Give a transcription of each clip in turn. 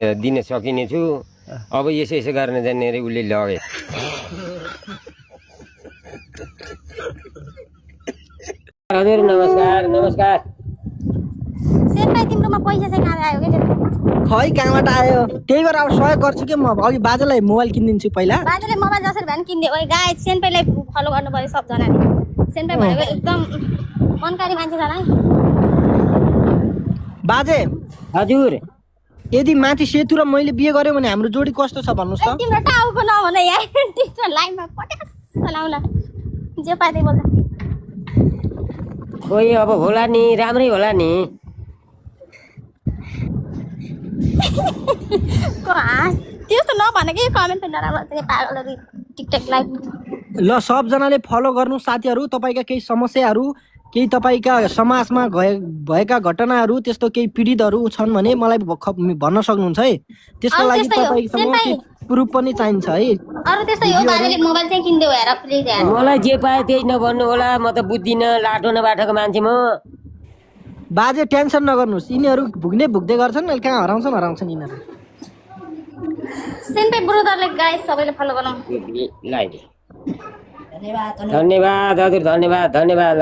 दिन सकिने छु। अब यसो यसो गर्न जान्ने अरे उसले लगे। हजुर नमस्कार नमस्कार। सेनपाई तिम्रोमा पैसा चाहिँ कहाँ आयो के खै कहाँबाट आयो त्यही भएर अब सहयोग गर्छु के म अघि बाजेलाई मोबाइल किनिदिन्छु पहिला। बाजेले मोबाइल जसरी भए पनि किनिदियो ओइ गाइस सेनपाईलाई फलो गर्नु पर्यो सबजनाले। सेनपाई भनेको एकदम मनकारी मान्छे छ है बाजे। हजुर यदि माथि सेतु र मैले बिहे गर्यो भने हाम्रो जोडी कस्तो छ भन्नुस् त। तिम्रो टाउको नभन यार टिकटक लाइभमा पटास चलाउला जे पाए बोल्दा खोइ अब होला नि राम्रै होला नि। को हाँस त्यस्तो नभन कि कमेन्ट नराम्रो त्यो पागलहरु टिकटक लाइभ। ल सबजनाले फलो गर्नु साथीहरू। तपाईँका केही समस्याहरू केही तपाईँका समाजमा भएका घटनाहरू त्यस्तो केही पीडितहरू छन् भने मलाई भन्न सक्नुहुन्छ है। त्यसको लागि तपाईँसँग प्रुफ पनि चाहिन्छ है। अरु त्यस्तो यो बाजेले मोबाइल चाहिँ किन्दियो हेर प्लिज यार। मलाई जे पाए त्यही नभन्नु होला। म त बुझ्दिनँ लाटो न बाटोको मान्छे म। बाजे टेन्सन नगर्नुहोस् यिनीहरू भुक्दै गर्छन् कहाँ हराउँछन् यिनीहरू। सेनपाई ब्रदरले गाइस सबैले फलो गरौँ। धन्यवाद हजुर धन्यवाद धन्यवाद।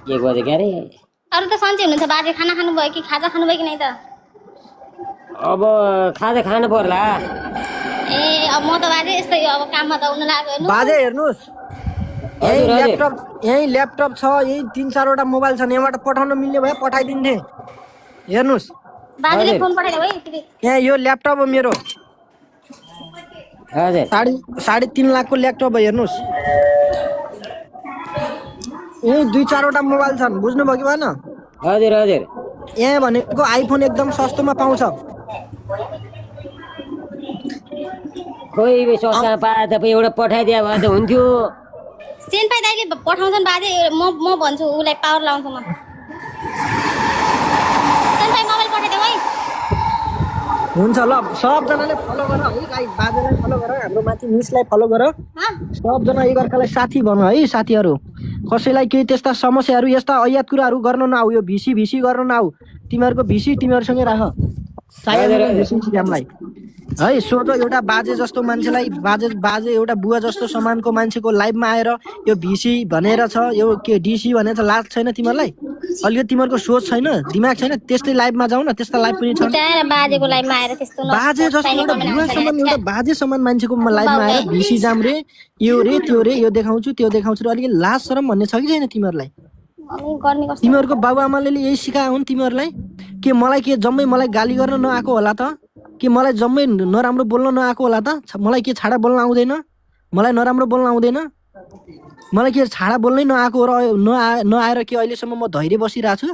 ल के गर्दै के अरे अरु त सन्चै हुनुहुन्छ बाजे खाना खानुभयो कि खाजा खानुभयो कि नै त। अब खाजा खानु पर्ला। ए अब म त बाजे यस्तै अब काममा दौड्न लाग्यो हेर्नु। बाजे हेर्नुहोस् यही ल्यापटप छ यही 3-4 वटा मोबाइल छन् यहाँबाट पठाउन मिल्ने भए पठाइदिन्थे। हेर्नुहोस् बाजेले फोन पठाइदियो है यहाँ यो ल्यापटप हो मेरो। हजुर 3.5 लाखको ल्यापटप हो हेर्नुहोस्। यही 2-4 वटा मोबाइल छन् बुझ्नुभयो कि भएन। हजुर हजुर यहाँ भनेको आइफोन एकदम सस्तोमा पाउँछ। खोइ सस्ता पाए त एउटा पठाइदिया भए त हुन्थ्यो। सेनपाई दाइले पठाउँछन् बाजे म भन्छु उलाई पावर लाउँछु म। सेनपाई मोबाइल पठाइदेऊ है। हुन्छ ल सबजनाले फलो गर है गाइस। बाजेलाई फलो गर हाम्रो माथि मिसलाई फलो गर। सबजना एकअर्कालाई साथी भन है साथीहरू। कसैलाई केही त्यस्ता समस्याहरू यस्ता अयात कुराहरू गर्न नआऊ। यो भिसी गर्न नआऊ। तिमीहरूको भिसी तिमीहरूसँगै राख हामीलाई है। सोझो एउटा बाजे जस्तो मान्छेलाई बाजे एउटा बुवा जस्तो समानको मान्छेको लाइभमा आएर यो भिसी भनेर छ यो के डिसी भनेर लाज छैन तिमीहरूलाई। अलिकति तिमीहरूको सोच छैन दिमाग छैन। त्यस्तै लाइभमा जाऊ न त्यस्ता लाइभ पनि छन्। बाजेको लाइभमा आएर त्यस्तो बाजे जस्तो एउटा बुवा समान एउटा बाजे समान मान्छेको लाइभमा आएर भिसी जाम रे यो रे त्यो रे यो देखाउँछु त्यो देखाउँछु र अलिकति लाज शरम भन्ने छ कि छैन तिमीहरूलाई। तिमीहरूको बाबुआमाले यही सिकायो हुन् तिमीहरूलाई। के मलाई के जम्मै मलाई गाली गर्न नआएको होला त। कि मलाई जम्मै नराम्रो बोल्न नआएको होला त। मलाई के छाडा बोल्न आउँदैन। मलाई नराम्रो बोल्न आउँदैन। मलाई के छाडा बोल्नै नआएको र नआएर के अहिलेसम्म म धैर्य बसिरहेको छु।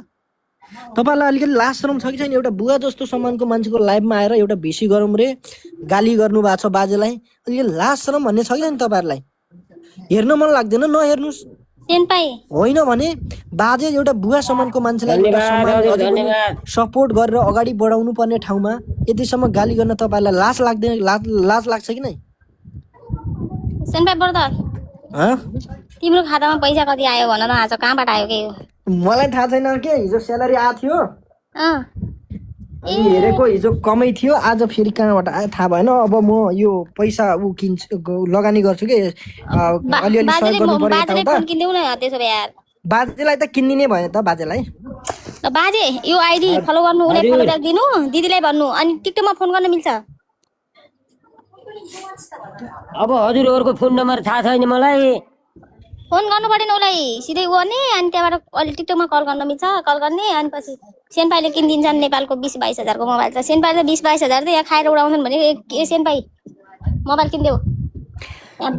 तपाईँलाई अलिकति लाज शरम छ कि छैन। एउटा बुवा जस्तो समानको मान्छेको लाइभमा आएर एउटा भिसी गरौँ रे गाली गर्नु भएको छ बाजेलाई। अलिकति लाज शरम भन्ने छ कि छैन तपाईँहरूलाई। हेर्न मन लाग्दैन नहेर्नुहोस्। होइन भने बाजे एउटा बुवा समानको मान्छेलाई सपोर्ट गरेर अगाडि बढाउनु पर्ने ठाउँमा यतिसम्म गाली गर्न तपाईँलाई लाज लाग्दैन। लाज लाग्छ कि नै। सेनपाई ब्रदर तिम्रो खातामा पैसा कति आयो भन न आज कहाँबाट आयो के हो। मलाई थाहा छैन के हिजो स्यालेरी आएको थियो हेरेको हिजो कमै थियो आज फेरि कहाँबाट आयो थाहा भएन। अब म यो पैसा किन्छु लगानी गर्छु कि अलिअलि सहयोग गर्नु पर्यो। बाजेलाई त किन्दिने भयो त बाजेलाई। बाजे यो आइडी फलो गर्नु उले फलो ब्याक दिनु दिदीलाई भन्नु अनि टिकटकमा फोन गर्न मिल्छ। अब हजुरहरुको फोन नम्बर थाहा छैन मलाई। फोन गर्नु पर्दैन उलाई सिधै गर्ने अनि त्यहाँबाट अलि टिकटकमा कल गर्न मिल्छ। कल गर्ने अनि पछि सेनपाईले किनिदिन्छन् नेपालको 20-22 हजारको मोबाइल। त सेनपाईले 20-22 हजार त यहाँ खाएर उडाउँछन् भने सेनपाई मोबाइल किनिदेऊ।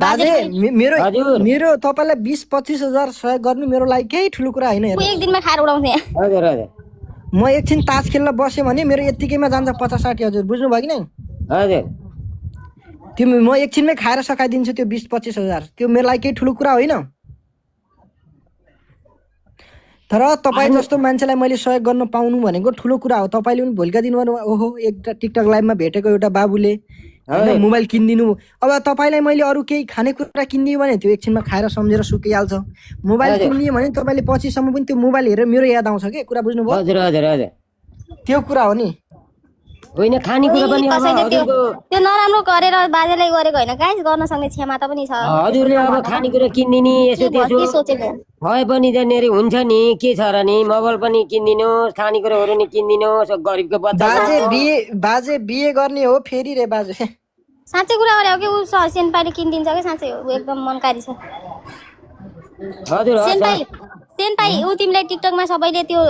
बाजे मेरो तपाईलाई 20-25 हजार सहयोग गर्नु मेरो लागि केही ठुलो कुरा हैन। एक दिनमा खाएर उडाउँछ यहाँ। हजुर हजुर म एकछिन तास खेल्न बसे भने मेरो यतिकैमा जान्छ 50-60 हजार बुझ्नु भयो कि नै। हजुर त्यो म एकछिनमै खाएर सकाइदिन्छु त्यो 20-25 हजार। त्यो मेरो लागि केही ठुलो कुरा होइन। तर तपाईँ जस्तो मान्छेलाई मैले सहयोग गर्न पाउनु भनेको ठुलो कुरा हो। तपाईँले पनि भोलिका दिनमा ओहो एउटा टिकटक लाइभमा भेटेको एउटा बाबुले होइन मोबाइल किनिदिनु। अब तपाईँलाई मैले अरू केही खानेकुरा किनिदियो भने त्यो एकछिनमा खाएर सम्झेर सुकिहाल्छ। मोबाइल किनिदियो भने तपाईँले पछिसम्म पनि त्यो मोबाइल हेरेर मेरो याद आउँछ के कुरा बुझ्नुभयो? हजुर हजुर हजुर त्यो कुरा हो नि। होइन खानेकुरा पनि अब कसैले त्यो हजुरको त्यो नराम्रो गरेर बाजेलाई गरेको होइन गाइस, गर्न सक्ने क्षमता पनि छ। हजुरले अब खानेकुरा किनिदिने यसो के त्यसो सोचेको भए पनि त्यहाँनिर हुन्छ नि, के छ र नि, मोबाइल पनि किनिदिनुहोस्, खानेकुराहरू नि किनिदिनुहोस्, गरिबको बच्चा बाजे बिहे गर्ने हो फेरि रे बाजे। साँच्चै कुरा गरेको कि ऊ सेनपाईले किनिदिन्छ कि साँच्चै ऊ एकदम मनकारी छ। हजुर सेनपाई ऊ तिमीलाई टिकटकमा सबैले त्यो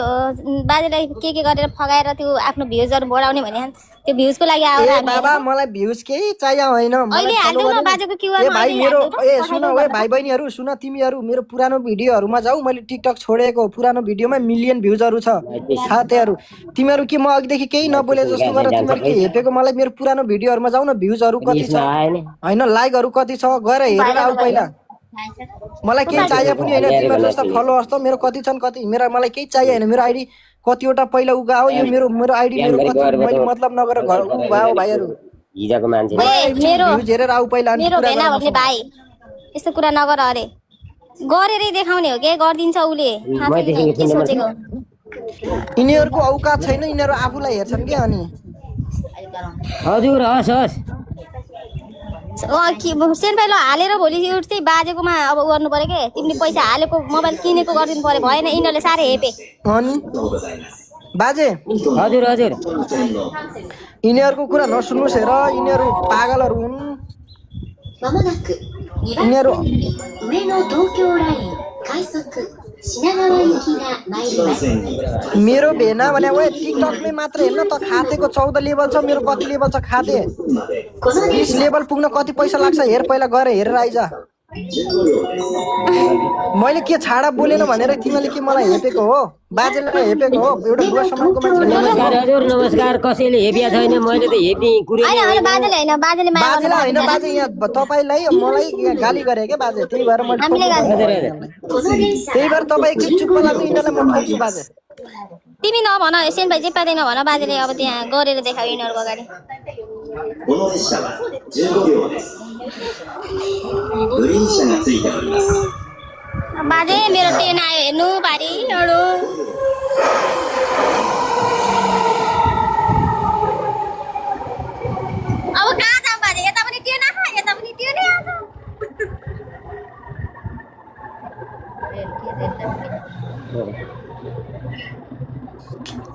बाजेलाई के गरेर फगाएर त्यो आफ्नो भ्युजहरू बढाउने भने त्यो भ्युजको लागि आएर ए बाबा मलाई भ्युज केही चाहियो होइन। अहिले हाल्दिउ न बाजेको क्युआर ए भाइ मेरो सुन ओए भाइ बहिनीहरू सुन, तिमीहरू मेरो पुरानो भिडियोहरूमा जाऊ। मैले टिकटक छोडेको पुरानो भिडियोमा मिलियन भ्युजहरू छ साथीहरू। तिमीहरू के म अघिदेखि केही नबोले जस्तो गरेर तिमीहरू के हेपेको? मलाई मेरो पुरानो भिडियोहरूमा जाऊ न, भ्युजहरू कति छ होइन, लाइकहरू कति छ गएर हेरेर आऊ पहिला। मलाई केही चाहियो पनि होइन तिमीहरू जस्तो फलोवर्स त मेरो कति छन्, कति मेरो मलाई केही चाहियो होइन। मेरो आइडी कतिवटा पहिला उगाओ, यो मेरो आइडी मेरो कति मैले मतलब नगरेर घर उगाओ भाइहरू। हिजोको मान्छे भ्युज हेरेर आऊ पहिला। मेरो भेना भन्ने भाइ यस्तो कुरा नगर, अरे गरेरै देखाउने हो के गरिदिन्छ उसले। के सोचेको? यिनीहरूको औकात छैन, यिनीहरू आफूलाई हेर्छन् के। अनि हजुर हस् हस् सेनपाईलो हालेर भोलि चाहिँ बाजेकोमा अब गर्नु पर्यो के। तिमीले पैसा हालेको मोबाइल किनेको गरिदिनु पर्यो, भएन। यिनीहरूले साह्रै हेपे। अनि बाजे हजुर हजुर यिनीहरूको कुरा नसुन्नुहोस् हेर, यिनीहरू पागलहरू हुन्। यिनीहरू मेरो भेना भने ओए टिकटकमै मात्र हेर्न त खातेको 14 लेभल छ, मेरो कति लेभल छ खाते 20 लेभल पुग्न कति पैसा लाग्छ हेर पहिला, गएर हेरेर आइज। मैले के छाडा बोलेन भनेर तिमीले के मलाई हेपेको हो? बाजेलाई हेपेको हो? एउटा बुवा समाजको मान्छे। नमस्कार हजुर नमस्कार। कसैले हेपिया छैन, मैले त हेप्ने कुरै हैन बाजेले हैन, बाजेले माया गर्नु बाजेलाई होइन। बाजे यहाँ तपाईँलाई मलाई यहाँ गाली गरे के बाजे, त्यही भएर मैले त्यही भएर तपाईँ एकछिन चुप्प लाग्नु, यिनीहरूलाई म ठोक्छु बाजे। तिमी नभन, सेनपाई जे पादैन भन, बाजेले अब त्यहाँ गरेर देखायो यिनीहरूको अगाडि। बाजे मेरो ट्रेन आयो हेर्नु पारी अडो। अब कहाँ जाऊ बाजे? यता पनि ट्रेन आछ, यता पनि ट्रेनै आछ।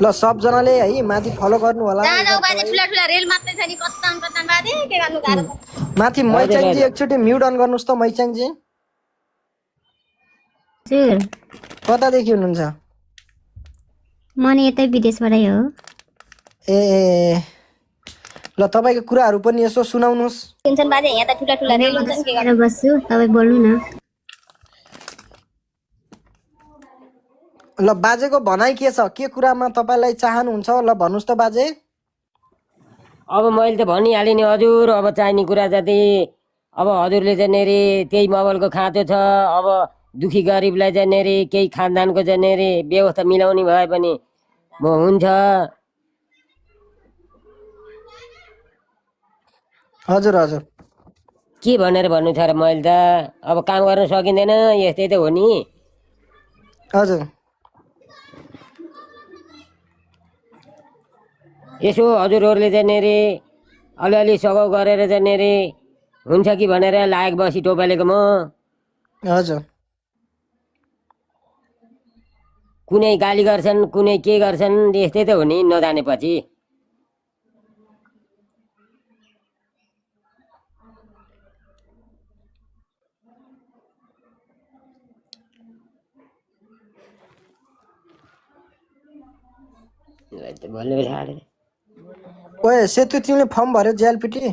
ल सबजनाले है माथि फलो गर्नु होला। जहाँ जाऊ बाजे ठुला ठुला रेल मात्रै छ नि, कत्तान कत्तान बाजे के गर्नु गाह्रो छ। माथि मैचाङजी एकचोटि म्युट अन गर्नुहोस् त मैचाङजी। हजुर कतादेखि हुनुहुन्छ? म नि यतै विदेशबाटै हो। ए ल तपाईँको कुराहरू पनि यसो सुनाउनुहोस्। टेन्सन बाजे यहाँ त ठुला ठुला रेल हुन्छन् के गर्नु। बस्छु, तपाईँ बोल्नु न। ल बाजेको भनाइ के छ? के कुरामा तपाईँलाई चाहनुहुन्छ? ल भन्नुहोस् त बाजे। अब मैले त भनिहालेँ नि हजुर। अब चाहिने कुरा जति अब हजुरले चाहिँ रे त्यही मोबाइलको खाँचो छ। अब दुखी गरिबलाई चाहिँ रे केही खानदानको चाहिँ रे व्यवस्था मिलाउने भए पनि म हुन्छ। हजुर हजुर के भनेर भन्नु छ र? मैले त अब काम गर्न सकिँदैन, यस्तै त हो नि। हजुर यसो हजुरहरूले चाहिँ रे अलिअलि सघाउ गरेर चाहिँ रे हुन्छ कि भनेर लायक बसी टोपालेको म। हजुर कुनै गाली गर्छन्, कुनै के गर्छन्, यस्तै त हो नि नजानेपछि। ओए सेतु तिमीले फर्म भर्यो जेएलपिटी?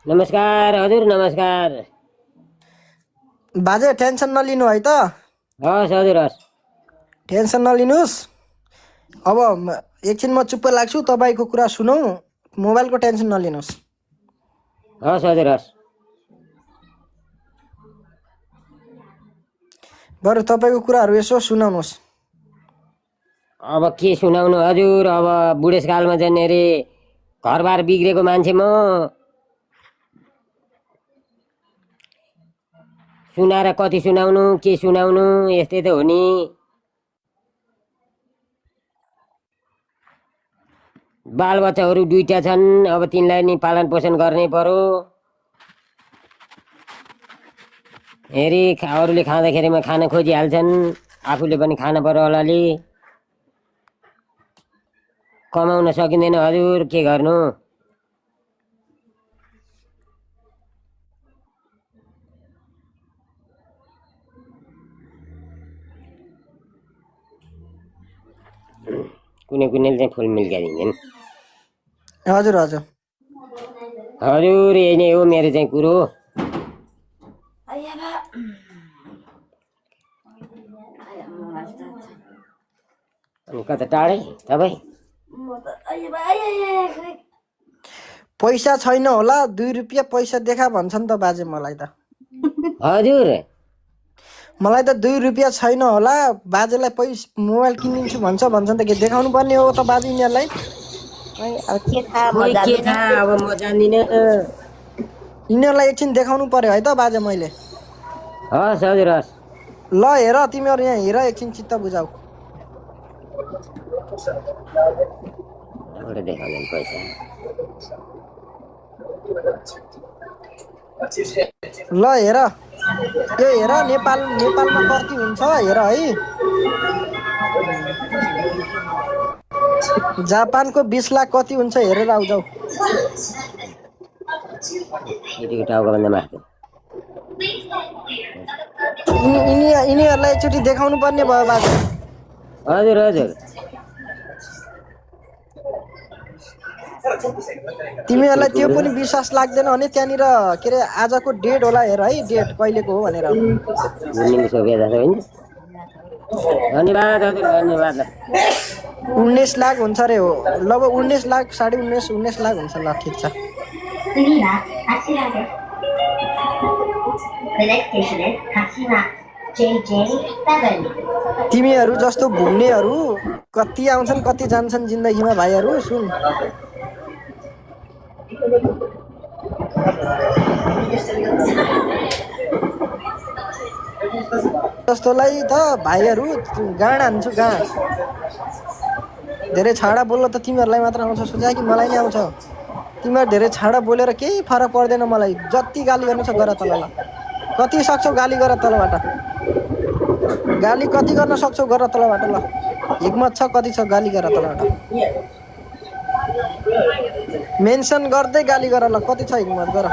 नमस्कार हजुर नमस्कार। बाजे टेन्सन नलिनु है त। हस् हजुर हस्। टेन्सन नलिनुहोस्। अब एकछिन म चुप्प लाग्छु, तपाईँको कुरा सुनौ। मोबाइलको टेन्सन नलिनुहोस्। हस् हजुर हस्। बरु तपाईँको कुराहरू यसो सुनाउनुहोस्। अब के सुनाउनु हजुर। अब बुढेसकालमा जाने रे घरबार बिग्रेको मान्छे म सुनाएर कति सुनाउनु के सुनाउनु यस्तै त हो नि। बालबच्चाहरू 2टा छन् अब तिनलाई नि पालन पोषण गर्नै पर्यो। हेरी अरूले खाँदाखेरिमा खान खोजिहाल्छन् आफूले पनि खान पर्यो अलिअलि। कमाउन सकिँदैन हजुर के गर्नु। कुनै कुनैले चाहिँ फुल मिल्काइदिन्छन्। हजुर हजुर हजुर यही नै हो मेरो चाहिँ कुरो। अनि कता टाढै तपाईँ? पैसा छैन होला 2 रुपियाँ पैसा देखा भन्छन् त बाजे मलाई त। हजुर मलाई त 2 रुपियाँ छैन होला बाजेलाई मोबाइल किनिदिन्छु भन्छन् त के देखाउनु पर्ने हो त बाजे यिनीहरूलाई? अब के थाहा अब म जान्दिनँ। यिनीहरूलाई एकछिन देखाउनु पर्यो है त बाजे मैले। हस् हजुर हस्। ल हेर तिमीहरू यहाँ हेर एकछिन चित्त बुझाऊ। देखाउँदैन पैसा। ल हेर यो हेर नेपालमा कति हुन्छ हेर है। जापानको 20 लाख कति हुन्छ हेरेर आउ जाऊ। यिनीहरूलाई एकचोटि देखाउनु पर्ने भयो बाजे। हजुर हजुर तिमीहरूलाई त्यो पनि विश्वास लाग्दैन भने त्यहाँनिर के अरे आजको डेट होला हेर है डेट कहिलेको हो भनेर। धन्यवाद हजुर धन्यवाद। 19 लाख हुन्छ अरे हो। ल 19 लाख 19.5 लाख हुन्छ। ल ठिक छ। तिमीहरू जस्तो घुम्नेहरू कति आउँछन् कति जान्छन् जिन्दगीमा भाइहरू। सुन जस्तोलाई त भाइहरू गाँड हान्छु गाँड। धेरै छाडा बोल्न त तिमीहरूलाई मात्र आउँछ सोचा कि मलाई नै आउँछ? तिमीहरू धेरै छाडा बोलेर केही फरक पर्दैन मलाई। जति गाली गर्नु छ गर तल। ल कति सक्छौ गाली गर तलबाट। गाली कति गर्न सक्छौ गर तलबाट। ल हिम्मत छ कति छ गाली गर तलबाट। मेन्सन गर्दै गाली गर। ल कति छ हिम्मत गर।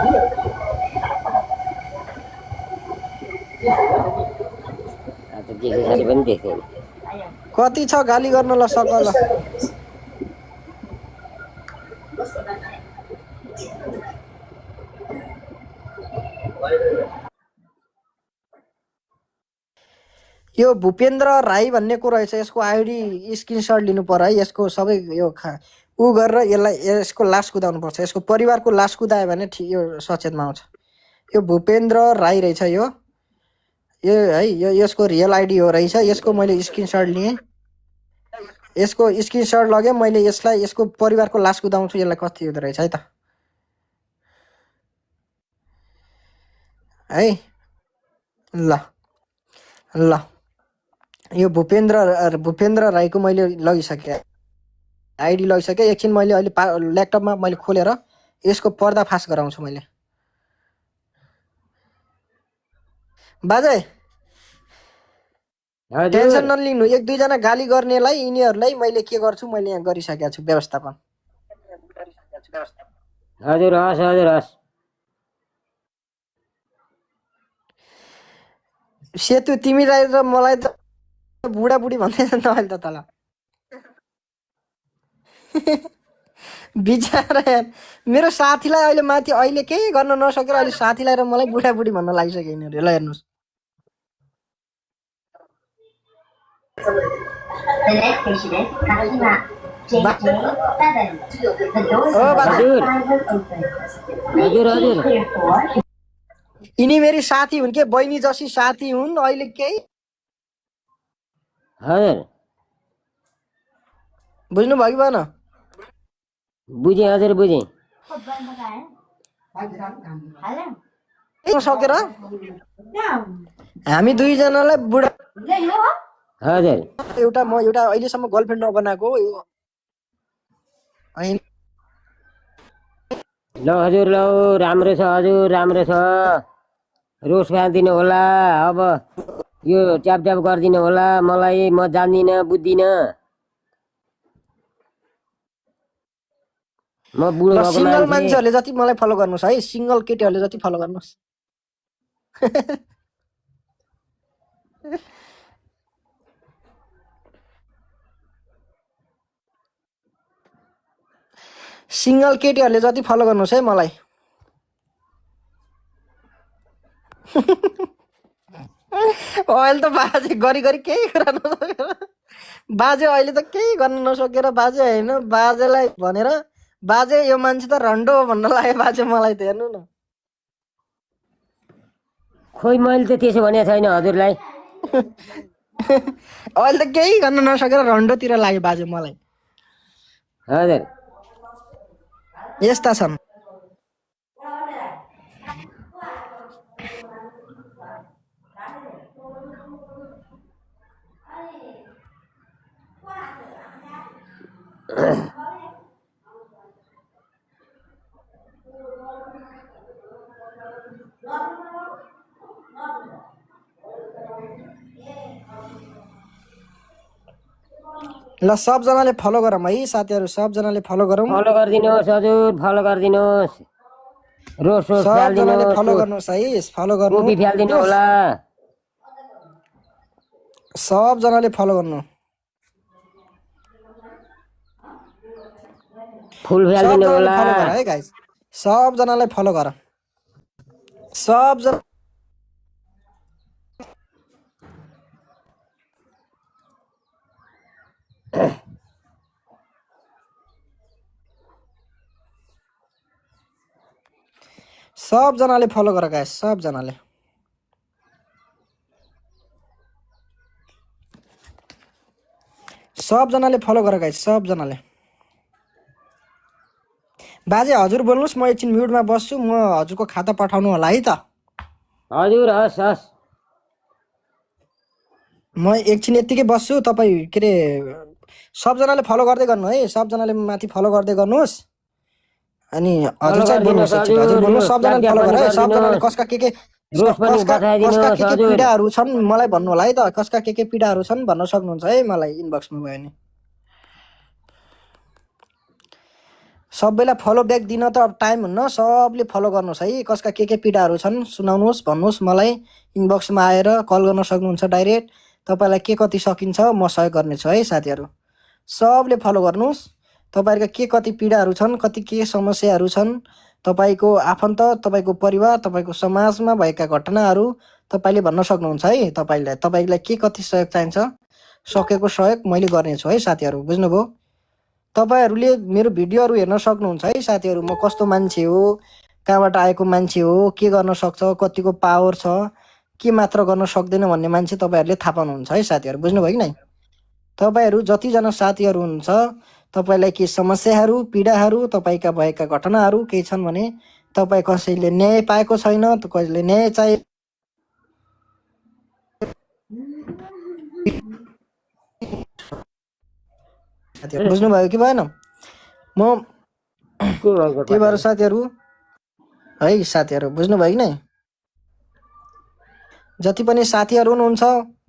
कति छ गाली गर्न। ल सक। ल यो भूपेन्द्र राई भन्ने को रहेछ। यसको आइडी स्क्रिनसट लिनु पर्यो है। यसको सबै यो उ गरेर यसलाई यसको लास कुदाउनु पर्छ। यसको परिवारको लास कुदायो भने ठिक यो सचेतमा आउँछ। यो भूपेन्द्र राई रहेछ यो है। यो यसको रियल आइडी हो रहेछ। यसको मैले स्क्रिनसट लिएँ। यसको स्क्रिनसट लगेँ मैले। यसलाई यसको परिवारको लास कुदाउँछु। यसलाई कति हुँदो रहेछ है त है। ल ल यो भूपेन्द्र राईको मैले लगिसकेँ आइडी लगिसकेँ। एकछिन मैले अहिले ल्यापटपमा मैले खोलेर यसको पर्दाफास गराउँछु मैले। बाजे टेन्सन नलिनु। 1-2 जना गाली गर्नेलाई यिनीहरूलाई मैले के गर्छु मैले यहाँ गरिसकेको छु व्यवस्थापन। हजुर हस् हजुर हस्। सेतु तिमीलाई र मलाई त बुढाबुढी भन्दैछ त अहिले त तल। बिचारा यार मेरो साथीलाई अहिले माथि अहिले केही गर्न नसकेर अहिले साथीलाई र मलाई बुढाबुढी भन्न लागिसक्यो यिनीहरू। ल हेर्नुहोस्। यिनी मेरी साथी हुन् के बहिनी जसी साथी हुन्। अहिले केही हजुर बुझ्नुभयो कि भएन? बुझेँ हजुर बुझेँ। सकेर हामी दुईजनालाई बुढा हजुर एउटा म एउटा अहिलेसम्म गर्लफ्रेन्ड नबनाएको होइन। ल हजुर ल राम्रो छ हजुर राम्रो छ। रोस फ्याँकिदिनु होला। अब यो ट्याप ट्याप गरिदिनु होला मलाई, म जान्दिनँ बुझ्दिनँ। म बुढो ल भएको सिङ्गल मान्छे। मान्छेहरूले जति मलाई फलो गर्नुहोस् है, सिङ्गल केटीहरूले जति फलो गर्नुहोस्। सिङ्गल केटीहरूले जति फलो गर्नुहोस् है मलाई। अहिले त बाजे गरी गरी केही कुरा नसकेर बाजे अहिले त केही गर्न नसकेर बाजे होइन बाजेलाई भनेर बाजे यो मान्छे त रन्डो हो भन्न लाग्यो बाजे मलाई त। हेर्नु न खोइ मैले त त्यसो भनेको छैन हजुरलाई। अहिले त केही गर्न नसकेर रन्डोतिर लाग्यो बाजे मलाई। हजुर यस्ता छन्। ल सबजनाले फलो गरौँ है साथीहरू, सबजनाले फलो गरौँ। फलो गरिदिनुहोस् हजुर, फलो गरिदिनुहोस्। रोस रोस सबजनाले फ्यालिदिनुहोस्, फलो गर्नुहोस् है, फलो गर्नु। टोपी फ्यालिदिनु होला। सबजनाले फलो गर्नु। फुल फ्यालिदिनु सबजनाले होला। फलो गर है गाइस, सबजनालाई फलो गर। सबजना सबजनाले फलो गर गाइस, सबजनाले। सबजनाले फलो गर गाइस, सबजनाले। बाजे हजुर बोल्नुहोस्, म एकछिन म्युटमा बस्छु, म हजुरको खाता पठाउनु होला है त। हजुर हस् हस्। म एकछिन यत्तिकै बस्छु, तपाईँ के अरे सबजनाले फलो गर्दै गर्नु है, सबजनाले माथि फलो गर्दै गर्नुहोस्। अनि हजुर चाहिँ बोल्नुहोस् एकछिन, हजुर बोल्नुहोस्, सबजनाले फलो गर है, सबजनाले कसका के रोस पनि कसका पठाइदिनुहोस् के हजुर। पीडाहरू छन् मलाई भन्नु होला है त, कसका के पीडाहरू छन् भन्न सक्नुहुन्छ है मलाई इनबक्समा भयो भने। सबैलाई फलो ब्याक दिन त अब टाइम हुन्न, सबले फलो गर्नुहोस् है, कसका के पीडाहरू छन् सुनाउनुहोस्, भन्नुहोस् मलाई इनबक्समा आएर कल गर्न सक्नुहुन्छ डाइरेक्ट। तपाईँलाई के कति सकिन्छ म सहयोग गर्नेछु है साथीहरू। सबले फलो गर्नुहोस्, तपाईँहरूका के कति पीडाहरू छन्, कति के समस्याहरू छन्, तपाईँको आफन्त, तपाईँको परिवार, तपाईँको समाजमा भएका घटनाहरू तपाईँले भन्न सक्नुहुन्छ है। तपाईँलाई के कति सहयोग चाहिन्छ, सकेको सहयोग मैले गर्नेछु है साथीहरू, बुझ्नुभयो। तपाईँहरूले मेरो भिडियोहरू हेर्न सक्नुहुन्छ है साथीहरू, म कस्तो मान्छे हो, कहाँबाट आएको मान्छे हो, के गर्न सक्छ, कतिको पावर छ, के मात्र गर्न सक्दैन भन्ने मान्छे तपाईँहरूले थाहा पाउनुहुन्छ है साथीहरू, बुझ्नुभयो कि नै। तपाईँहरू जतिजना साथीहरू हुनुहुन्छ, तपाईँलाई के समस्याहरू पीडाहरू तपाईँका भएका घटनाहरू केही छन् भने तपाईँ कसैले न्याय पाएको छैन, कसैले न्याय चाहे बुझ्नुभयो कि भएन। म त्यही भएर साथीहरू है, साथीहरू बुझ्नुभयो कि नै। जति पनि साथीहरू हुनुहुन्छ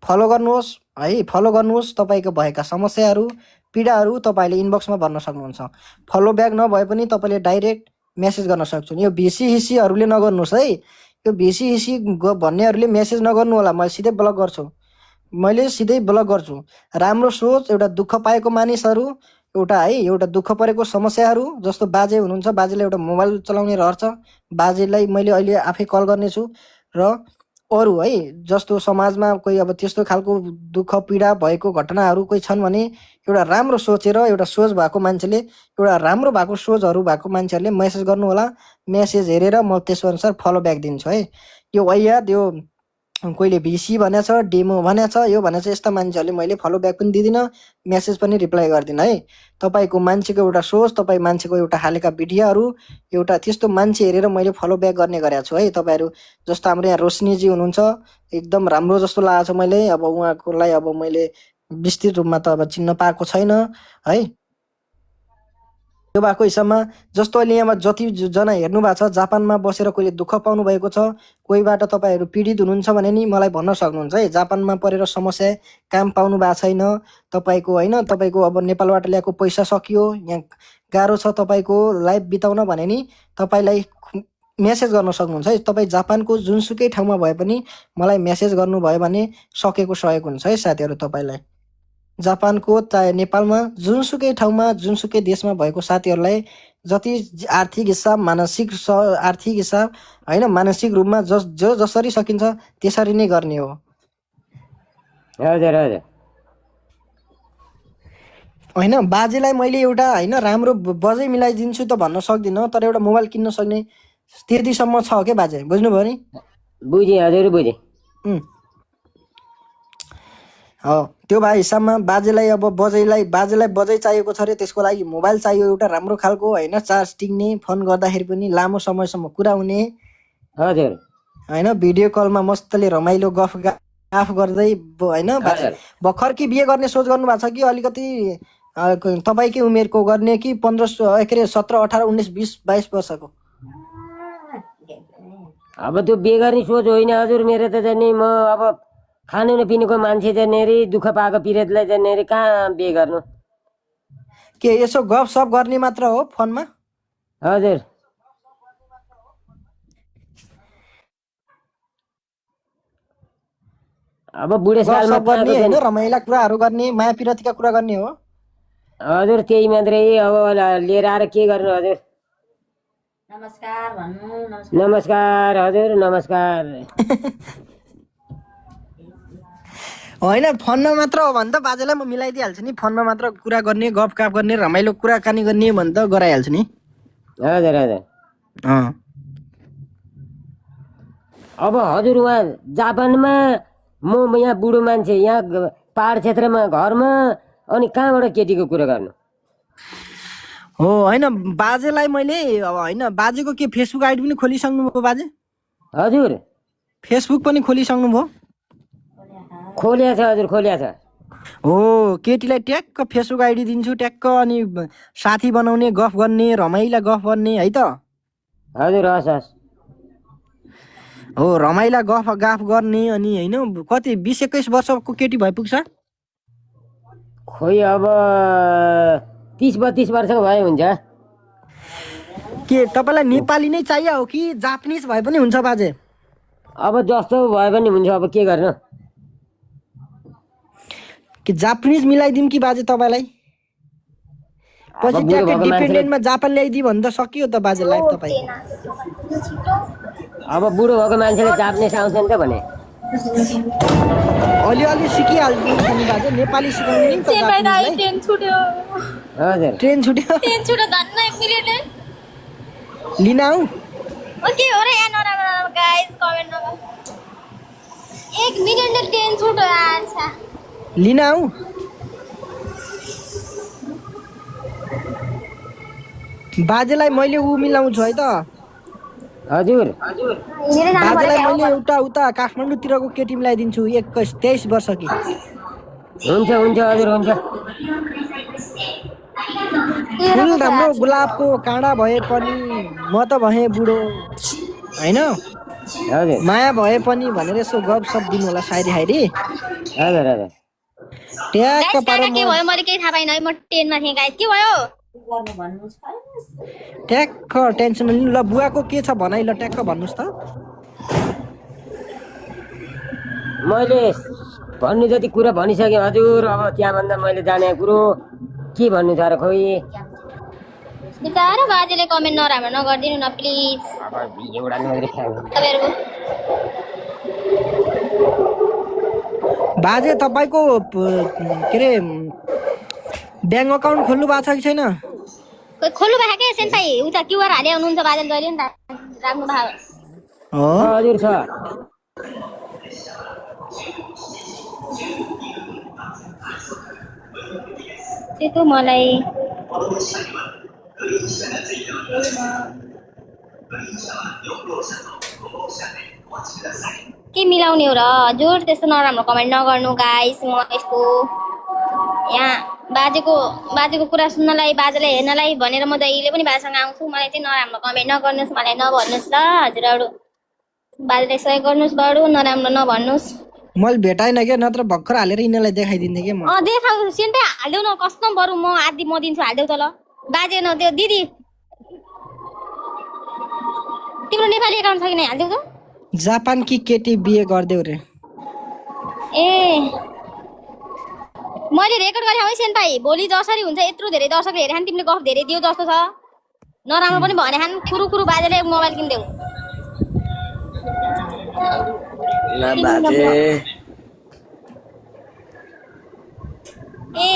फलो गर्नुहोस् है, फलो गर्नुहोस्। तपाईँको भएका समस्याहरू पीडाहरू तपाईँले इनबक्समा भन्न सक्नुहुन्छ। फलो ब्याक नभए पनि तपाईँले डाइरेक्ट मेसेज गर्न सक्छु। यो भिसी हिसीहरूले नगर्नुहोस् है, यो भिसी हिसी भन्नेहरूले मेसेज नगर्नु होला, मैले सिधै ब्लक गर्छु, मैले सिधै ब्लक गर्छु। राम्रो सोच, एउटा दुःख पाएको मानिसहरू, एउटा है एउटा दुःख परेको समस्याहरू, जस्तो बाजे हुनुहुन्छ, बाजेले एउटा मोबाइल चलाउने रहर छ, बाजेलाई मैले अहिले आफै कल गर्नेछु। र अरू है जस्तो समाजमा कोही अब त्यस्तो खालको दुःख पीडा भएको घटनाहरू कोही छन् भने एउटा राम्रो सोचेर एउटा सोच भएको मान्छेले, एउटा राम्रो भएको सोचहरू भएको मान्छेहरूले मेसेज गर्नु होला। मेसेज हेरेर म त्यसो अनुसार फलो ब्याक दिन्छु है। यो वाइयात यो कोहीले भिसी भनेछ डेमो भनेछ यो भनेछ यस्ता मान्छेहरूले मैले फलो ब्याक पनि दिँदिनँ मेसेज पनि रिप्लाई गर्दिनँ है। तपाईँको मान्छेको एउटा सोच तपाईँ मान्छेको एउटा हालेका भिडियोहरू एउटा त्यस्तो मान्छे हेरेर मैले फलो ब्याक गर्ने गरेको छु है। तपाईँहरू जस्तो हाम्रो यहाँ रोशनीजी हुनुहुन्छ एकदम राम्रो जस्तो लागेको छ मैले अब उहाँकोलाई अब मैले विस्तृत रूपमा त अब चिन्न पाएको छैन है। त्यो भएको हिसाबमा जस्तो अहिले यहाँ जतिजना हेर्नु भएको छ जापानमा बसेर कोहीले दुःख पाउनु भएको छ कोहीबाट तपाईँहरू पीडित हुनुहुन्छ भने नि मलाई भन्न सक्नुहुन्छ है। जापानमा परेर समस्या काम पाउनु भएको छैन तपाईँको होइन तपाईँको अब नेपालबाट ल्याएको पैसा सकियो यहाँ गाह्रो छ तपाईँको लाइफ बिताउन भने नि तपाईँलाई मेसेज गर्न सक्नुहुन्छ है। तपाईँ जापानको जुनसुकै ठाउँमा भए पनि मलाई मेसेज गर्नुभयो भने सकेको सहयोग हुन्छ है साथीहरू। तपाईँलाई जापानको चाहे नेपालमा जुनसुकै ठाउँमा जुनसुकै देशमा भएको साथीहरूलाई जति आर्थिक हिसाब मानसिक आर्थिक हिसाब होइन मानसिक रूपमा जसरी सकिन्छ त्यसरी नै गर्ने हो। हजुर हजुर होइन बाजेलाई मैले एउटा होइन राम्रो बजै मिलाइदिन्छु त भन्न सक्दिनँ तर एउटा मोबाइल किन्न सक्ने त्यतिसम्म छ क्या बाजे बुझ्नुभयो नि। बुझेँ हजुर बुझेँ। हो त्यो भए हिसाबमा बाजेलाई अब बाजेलाई बजै चाहिएको छ अरे त्यसको लागि मोबाइल चाहियो एउटा राम्रो खालको होइन चार्ज टिक्ने फोन गर्दाखेरि पनि लामो समयसम्म कुरा हुने हजुर होइन भिडियो कलमा मस्तले रमाइलो गफ गर्दै होइन भर्खर कि बिहे गर्ने सोच गर्नु भएको छ कि अलिकति तपाईँकै उमेरको गर्ने कि 15 के अरे 17 18 19 20 22 वर्षको। अब त्यो बिहे गर्ने सोच होइन हजुर मेरो त जाने म अब खानु नपिनेको मान्छे जानेरी दुःख पाएको पिरियडलाई जानेरी कहाँ बिहे गर्नु के यसो गफसफ गर्ने मात्र हो फोनमा। हजुर अब बुढेसकालमा गर्ने होइन रमाइला कुराहरू गर्ने माया पिरतीका कुरा गर्ने हो। हजुर त्यही मात्रै अब लिएर आएर के गर्नु हजुर। नमस्कार भन्नु नमस्कार हजुर नमस्कार। होइन फोनमा मात्र हो भने त बाजेलाई म मिलाइदिइहाल्छु नि फोनमा मात्र कुरा गर्ने गफगाफ गर्ने रमाइलो कुराकानी गर्ने भने त गराइहाल्छु नि। हजुर हजुर अब हजुर उहाँ जापानमा म यहाँ बुढो मान्छे यहाँ पहाड क्षेत्रमा घरमा अनि कहाँबाट केटीको कुरा गर्नु हो। होइन बाजेलाई मैले अब होइन बाजेको के फेसबुक आइडी पनि खोलिसक्नुभयो बाजे? हजुर फेसबुक पनि खोलिसक्नुभयो? खोलिया छ हजुर खोलिया छ। हो केटीलाई ट्याक्क फेसबुक आइडी दिन्छु ट्याक्क अनि साथी बनाउने गफ गर्ने रमाइला गफ गर्ने है त। हजुर हस् हस्। हो रमाइला गफ गर्ने अनि होइन कति 20-21 वर्षको केटी भइपुग्छ? खोइ अब 30-32 वर्षको भए हुन्छ। के तपाईँलाई नेपाली नै चाहियो हो कि जापानिज भए पनि हुन्छ बाजे? अब जस्तो भए पनि हुन्छ अब के गर्नु। कि जापानिज मिलाइदिउँ कि बाजे तपाईँलाई? पछि ट्याक्कै डिपेन्डेन्टमा जापान ल्याइदियो भने त सकियो त बाजे लाइफ तपाईँ। अब बुढो भएको मान्छेले जापानिज आउँछ नि त भने अलिअलि सिकिहाल्छु नि बाजे नेपाली सिकाउने नि त जापानिजलाई। ट्रेन छुट्यो हजुर ट्रेन छुट्यो धन्न 1 मिनेट लिन आऊ ओके हो रे यार नराम्रो गाइस कमेन्ट नमा 1 मिनेटले ट्रेन छुट्यो यार छ लिन आऊ। बाजेलाई मैले ऊ मिलाउँछु है त। हजुर बाजेलाई मैले एउटा उता काठमाडौँतिरको केटी मिलाइदिन्छु 21-23 वर्ष कि। हुन्छ हुन्छ हजुर हुन्छ। फुल राम्रो गुलाबको काँडा भए पनि म त भएँ बुढो होइन हजुर माया भए पनि भनेर यसो गफसप दिनु होला सायरी हायरी। हजुर हजुर ट्याक्क पार के भयो मैले केही थाहा पाइनँ है म ट्रेनमा थिएँ गाइस के भयो गर्नु भन्नु छैन। ट्याक्क टेन्सन लिनु ल बुवाको के छ भनाइ ल ट्याक्क भन्नुहोस् त। मैले भन्नु जति कुरा भनिसकेँ हजुर। अब त्यहाँभन्दा मैले जाने कुरो के भन्नु छ र खोइ। बिचारा बाजेले कमेन्ट नराम्रो नगरिदिनु न प्लिज। एउटा मात्रै तपाईहरुको बाजे तपाईँको के अरे ब्याङ्क अकाउन्ट खोल्नु भएको छ कि छैन? कोही खोल्नु भएको के सेन्पाई उता क्युआर हाले हुनुहुन्छ बाजेले जहिले नि त राख्नु भएको हो हजुर छ। त्यो मलाई के मिलाउने हो र हजुर त्यस्तो नराम्रो कमेन्ट नगर्नु गाइस म यस्तो यहाँ बाजेको कुरा सुन्नलाई बाजेलाई हेर्नलाई भनेर म जहिले पनि बाजेसँग आउँछु मलाई चाहिँ नराम्रो कमेन्ट नगर्नुहोस् मलाई नभन्नुहोस् ल हजुरहरू बाजेलाई सहयोग गर्नुहोस् बडु नराम्रो नभन्नुहोस् मैले भेटाइन के नत्र भर्खर हालेर यिनीलाई देखाइदिन्थे के म देखाउ सेन्पै हालिदेऊ न कस्तो बरु म आदि म दिन्छु हालिदेऊ त ल बाजे न त्यो दिदी तिम्रो नेपाली एकाउन्ट छ कि नै हालिदेऊ त जापान कि केटी बिहे गर्देऊ रे ए मैले रेकर्ड गरेँ है सेन्पाई भोलि जसरी हुन्छ यत्रो धेरै दर्शकले हेरे तिमीले गफ धेरै दियो जस्तो छ नराम्रो पनि भने खान कुरु बाजेले मोबाइल किनिदेऊ ए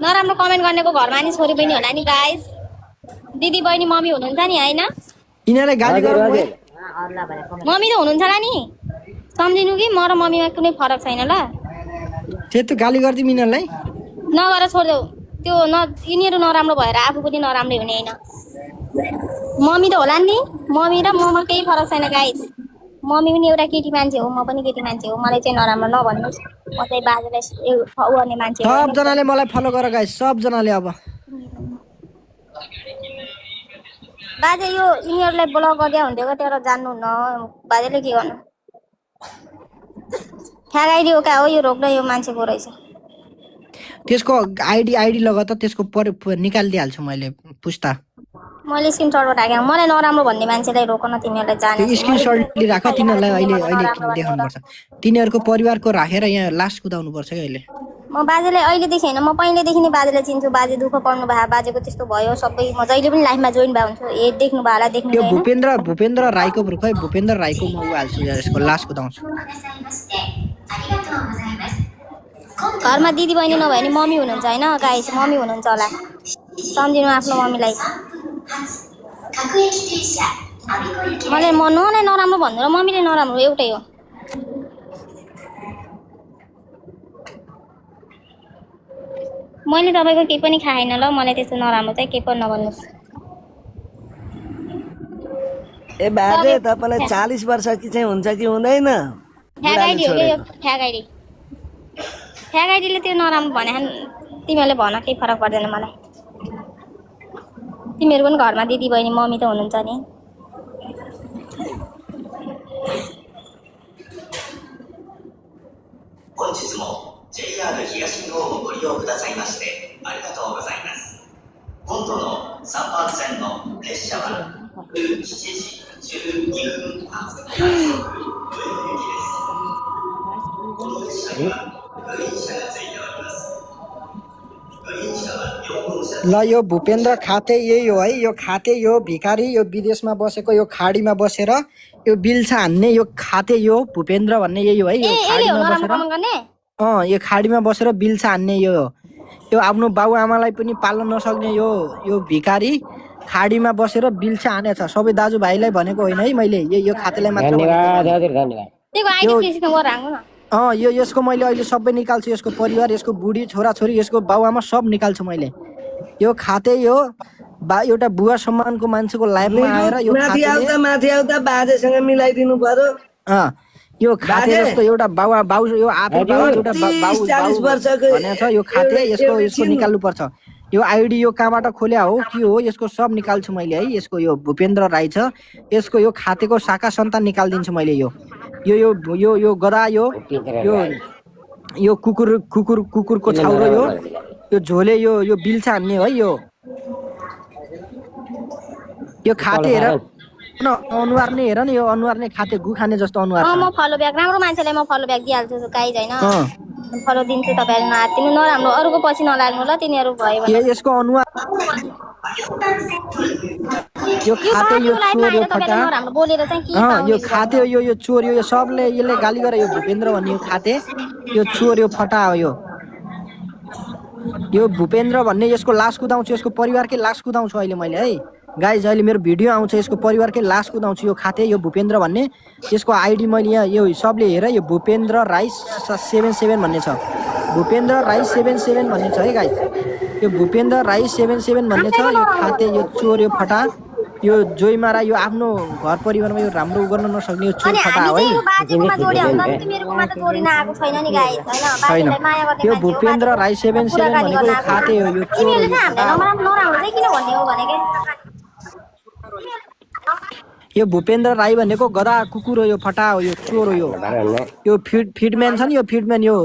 नराम्रो कमेन्ट गर्नेको घरमा नि छोरी बहिनी होला नि गाइस दिदी बहिनी मम्मी हुनुहुन्छ नि हैन यिनीलाई गाली गर्नु मम्मी त हुनुहुन्छ होला नि सम्झिनु कि म र मम्मीमा कुनै फरक छैन ल त्यस्तो गाली गर्दिम यिनीहरूलाई नगर छोड्देऊ त्यो यिनीहरू नराम्रो भएर आफू पनि नराम्रै हुने होइन मम्मी त होला नि मम्मी र ममा केही फरक छैन गाइस मम्मी पनि एउटा केटी मान्छे हो म पनि केटी मान्छे हो मलाई चाहिँ नराम्रो नभन्नुहोस् म चाहिँ बाजेलाई गर्ने मान्छे हो सबजनाले मलाई फलो गर गाइस सबजनाले अब बाजे यो यिनीहरूलाई ब्लक गरिदिया हुन्थ्यो क्या तर जान्नु न बाजेले के गर्नु ठ्यागाइदियो क्या हो यो रोक्न यो मान्छेको रहेछ त्यसको आइडी लग त त्यसको निकालिदिइहाल्छु मैले पुस्ता मैले स्क्रिनसट राखेँ मलाई नराम्रो भन्ने मान्छेलाई रोक न तिमीहरूलाई जाने स्क्रिनसट राख तिनीहरूलाई अहिले देखाउनुपर्छ तिनीहरूको परिवारको राखेर यहाँ लास्ट कुदाउनुपर्छ कि अहिले म बाजेलाई अहिलेदेखि होइन म पहिलेदेखि नै बाजेलाई चिन्छु बाजे दुःख पर्नु भयो बाजेको त्यस्तो भयो सबै म जहिले पनि लाइफमा जोइन भए हुन्छु ए देख्नु भयो होला देख्नु यो भूपेन्द्र राईको खै भूपेन्द्र राईको म हाल्छु यसको लास्ट कुदाउँछु घरमा दिदी बहिनी नभए नि मम्मी हुनुहुन्छ होइन गाइस मम्मी हुनुहुन्छ होला सम्झिनु आफ्नो मम्मीलाई मलाई मनलाई नराम्रो भन्नु र मम्मीले नराम्रो एउटै हो मैले तपाईँको केही पनि खाएन ल मलाई त्यस्तो नराम्रो चाहिँ केही पनि नभन्नुहोस् ए बाजे तपाईलाई 40 वर्ष कि चाहिँ हुन्छ कि हुँदैन ठ्यागाइडी हो यो ठ्यागाइडीले त्यो नराम्रो भने तिमीहरूले भन केही फरक पर्दैन मलाई तिमीहरू पनि घरमा दिदी बहिनी मम्मी त हुनुहुन्छ नि JR 東日本をご利用くださいましてありがとうございます。今度の3番線の列車は7時12分発上野行きです。この列車にはグリーン車がついております。グリーン車は4号車ल यो भूपेन्द्र खाते यही हो है यो खाते यो भिखारी यो विदेशमा बसेको यो खाडीमा बसेर यो बिल्छा हान्ने यो खाते यो भूपेन्द्र भन्ने यही हो है यो खाडीमा बसेर यो खाडीमा बसेर बिल्छा हान्ने यो आफ्नो बाउ आमालाई पनि पाल्न नसक्ने यो भिखारी खाडीमा बसेर बिल्छा हानेछ सबै दाजुभाइलाई भनेको होइन है मैले यो खातेलाई मात्र यो यसको मैले अहिले सबै निकाल्छु यसको परिवार यसको बुढी छोराछोरी यसको बाउ आमा सब निकाल्छु मैले यो खाते यो एउटा बुवा सम्मानको मान्छेको लाइफमा आएर यो माथि आउँदा बाजेसँग मिलाइदिनु पर्यो यो खाते जस्तो एउटा बाउ यो आफै बाउ एउटा बाउ 40 वर्षको भनेछ यो खाते यसको निकाल्नु पर्छ यो आइडी यो कहाँबाट खोल्या हो के हो यसको सब निकाल्छु मैले है यसको यो भूपेन्द्र राई छ यसको यो खातेको शाखा सन्तान निकाल्दिन्छु मैले यो गधा यो कुकुरको छाउरो यो झोले यो बिल्छा हान्ने है यो खाते हेर अनुहार नै हेर न यो अनुहार नै खाते गु खाने जस्तो अनुहार म फलो ब्याक राम्रो मान्छेलाई म फलो ब्याक दिइहाल्छु गाइज हैन फलो दिन्छु तपाईहरु नहातिनु नराम्रो अरूको पछि नलाग्नु ल तिनीहरु भयो भने यसको अनुहार यो खाते यो चोर यो फटा नराम्रो बोलेर चाहिँ के यो खाते यो चोर यो सबले यसले गाली गरे यो भूपेन्द्र भन्ने यो खाते यो चोर यो फटा हो यो भूपेन्द्र भन्ने यसको लास कुदाउँछु यसको परिवारकै लास कुदाउँछु अहिले मैले है गाइज अहिले मेरो भिडियो आउँछ यसको परिवारकै लास कुदाउँछु यो खाते यो भूपेन्द्र भन्ने यसको आइडी मैले यहाँ यो सबले हेर यो भूपेन्द्र राई 77 भन्ने छ भूपेन्द्र राई 77 भन्ने छ है गाइज यो भूपेन्द्र राई 77 भन्ने छ यो खाते यो चोर यो फटा यो जोइमारा यो आफ्नो घर परिवारमा यो राम्रो गर्न नसक्ने यो चोर अनि फटा हामी हो चाहिँ यो है बाजेकोमा जोड्यो भने त तिमीहरूकोमा त जोडिन आएको छैन नि गाइस हैन बाजेलाई माया गर्ने यो मान्छे हो, भूपेन्द्र राई 77 भनेको यो खाते हो यो चोर तिमीहरूले हो, चाहिँ हामीलाई नराम्रो चाहिँ किन भन्ने हो भने यो भूपेन्द्र राई भनेको गधा कुकुर हो यो फटा हो यो चोर हो यो फिडम्यान छ नि यो फिडम्यान यो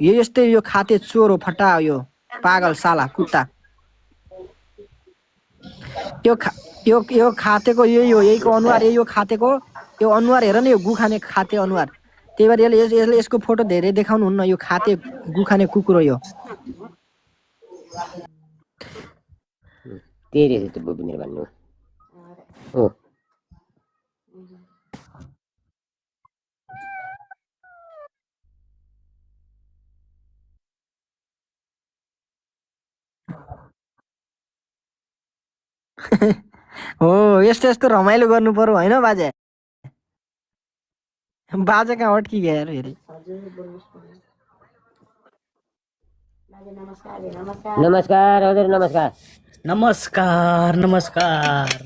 यस्तै यो खाते चोर हो फटा हो यो पागल साला कुत्ता यो खातेको यही हो यहीको अनुहार यही हो खातेको यो अनुहार हेर न यो गु खाने खाते अनुहार त्यही भएर यसले यसको फोटो धेरै देखाउनु हुन्न यो खाते गु खाने कुकुर हो यो त्यही रहेछ त्यो भूपेन्द्र भन्नु हो हो यस्तो यस्तो रमाइलो गर्नु पर्यो होइन बाजे बाजे कहाँ अड्की गयो फेरि नमस्कार हजुर नमस्कार नमस्कार नमस्कार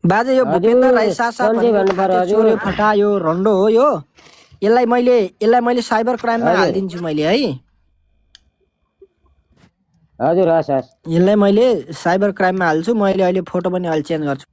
बाजे यो भूपेन्द्र राई सासा चोर यो फटा यो रन्डो हो यो यसलाई मैले साइबर क्राइममा हालिदिन्छु मैले है हजुर हस् हस् यसलाई मैले साइबर क्राइममा हाल्छु मैले अहिले फोटो पनि अहिले चेन्ज गर्छु